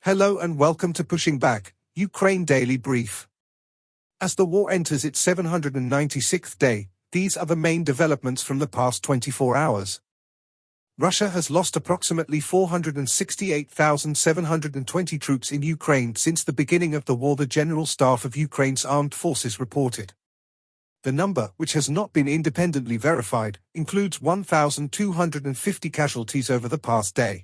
Hello and welcome to Pushing Back, Ukraine Daily Brief. As the war enters its 796th day, these are the main developments from the past 24 hours. Russia has lost approximately 468,720 troops in Ukraine since the beginning of the war, the General Staff of Ukraine's armed forces reported. The number, which has not been independently verified, includes 1,250 casualties over the past day.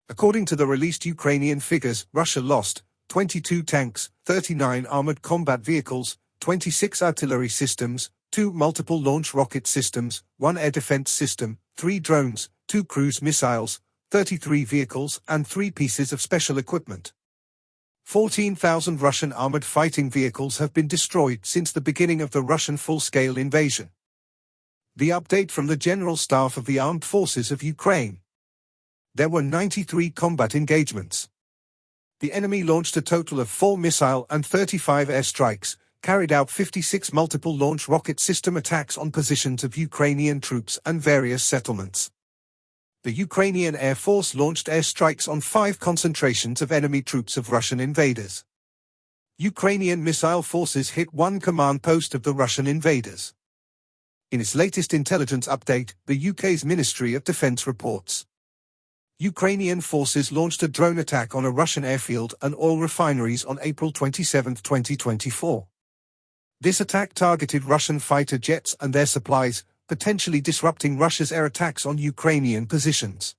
According to the released Ukrainian figures, Russia lost 22 tanks, 39 armored combat vehicles, 26 artillery systems, 2 multiple launch rocket systems, 1 air defense system, 3 drones, 2 cruise missiles, 33 vehicles, and 3 pieces of special equipment. 14,000 Russian armored fighting vehicles have been destroyed since the beginning of the Russian full-scale invasion. The update from the General Staff of the Armed Forces of Ukraine. There were 93 combat engagements. The enemy launched a total of 4 missile and 35 airstrikes, carried out 56 multiple launch rocket system attacks on positions of Ukrainian troops and various settlements. The Ukrainian Air Force launched airstrikes on 5 concentrations of enemy troops of Russian invaders. Ukrainian missile forces hit 1 command post of the Russian invaders. In its latest intelligence update, the UK's Ministry of Defence reports Ukrainian forces launched a drone attack on a Russian airfield and oil refineries on April 27, 2024. This attack targeted Russian fighter jets and their supplies, potentially disrupting Russia's air attacks on Ukrainian positions.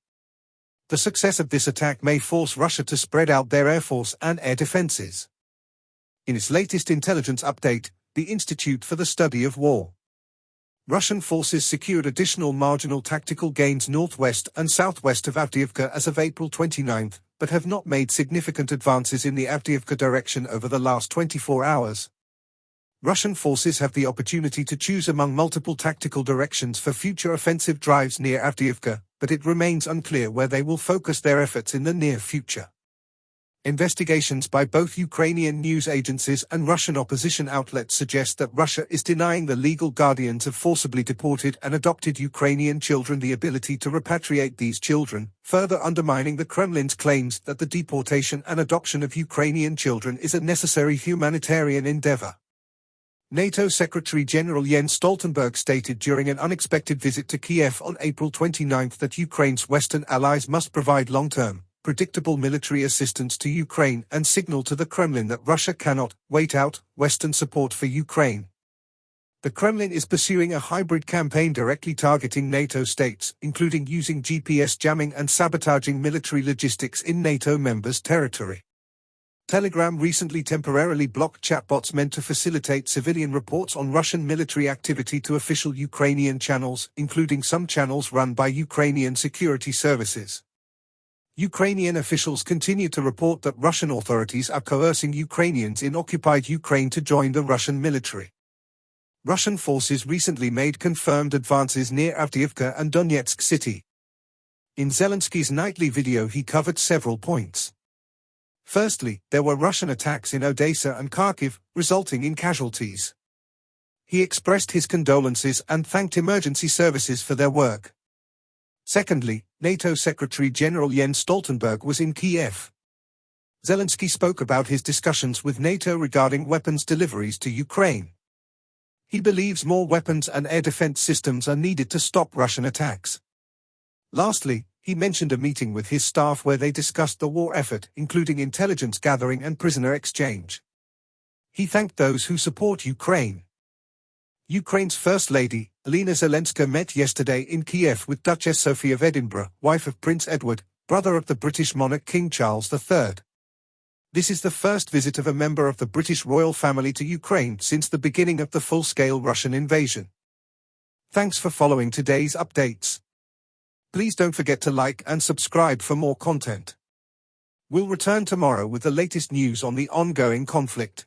The success of this attack may force Russia to spread out their air force and air defenses. In its latest intelligence update, the Institute for the Study of War, Russian forces secured additional marginal tactical gains northwest and southwest of Avdiivka as of April 29, but have not made significant advances in the Avdiivka direction over the last 24 hours. Russian forces have the opportunity to choose among multiple tactical directions for future offensive drives near Avdiivka, but it remains unclear where they will focus their efforts in the near future. Investigations by both Ukrainian news agencies and Russian opposition outlets suggest that Russia is denying the legal guardians of forcibly deported and adopted Ukrainian children the ability to repatriate these children, further undermining the Kremlin's claims that the deportation and adoption of Ukrainian children is a necessary humanitarian endeavor. NATO Secretary-General Jens Stoltenberg stated during an unexpected visit to Kiev on April 29 that Ukraine's Western allies must provide long-term, predictable military assistance to Ukraine and signal to the Kremlin that Russia cannot wait out Western support for Ukraine. The Kremlin is pursuing a hybrid campaign directly targeting NATO states, including using GPS jamming and sabotaging military logistics in NATO members' territory. Telegram recently temporarily blocked chatbots meant to facilitate civilian reports on Russian military activity to official Ukrainian channels, including some channels run by Ukrainian security services. Ukrainian officials continue to report that Russian authorities are coercing Ukrainians in occupied Ukraine to join the Russian military. Russian forces recently made confirmed advances near Avdiivka and Donetsk city. In Zelensky's nightly video he covered several points. Firstly, there were Russian attacks in Odessa and Kharkiv, resulting in casualties. He expressed his condolences and thanked emergency services for their work. Secondly, NATO Secretary-General Jens Stoltenberg was in Kiev. Zelensky spoke about his discussions with NATO regarding weapons deliveries to Ukraine. He believes more weapons and air defense systems are needed to stop Russian attacks. Lastly, he mentioned a meeting with his staff where they discussed the war effort, including intelligence gathering and prisoner exchange. He thanked those who support Ukraine. Ukraine's First Lady, Olena Zelenska, met yesterday in Kiev with Duchess Sophie of Edinburgh, wife of Prince Edward, brother of the British monarch King Charles III. This is the first visit of a member of the British royal family to Ukraine since the beginning of the full-scale Russian invasion. Thanks for following today's updates. Please don't forget to like and subscribe for more content. We'll return tomorrow with the latest news on the ongoing conflict.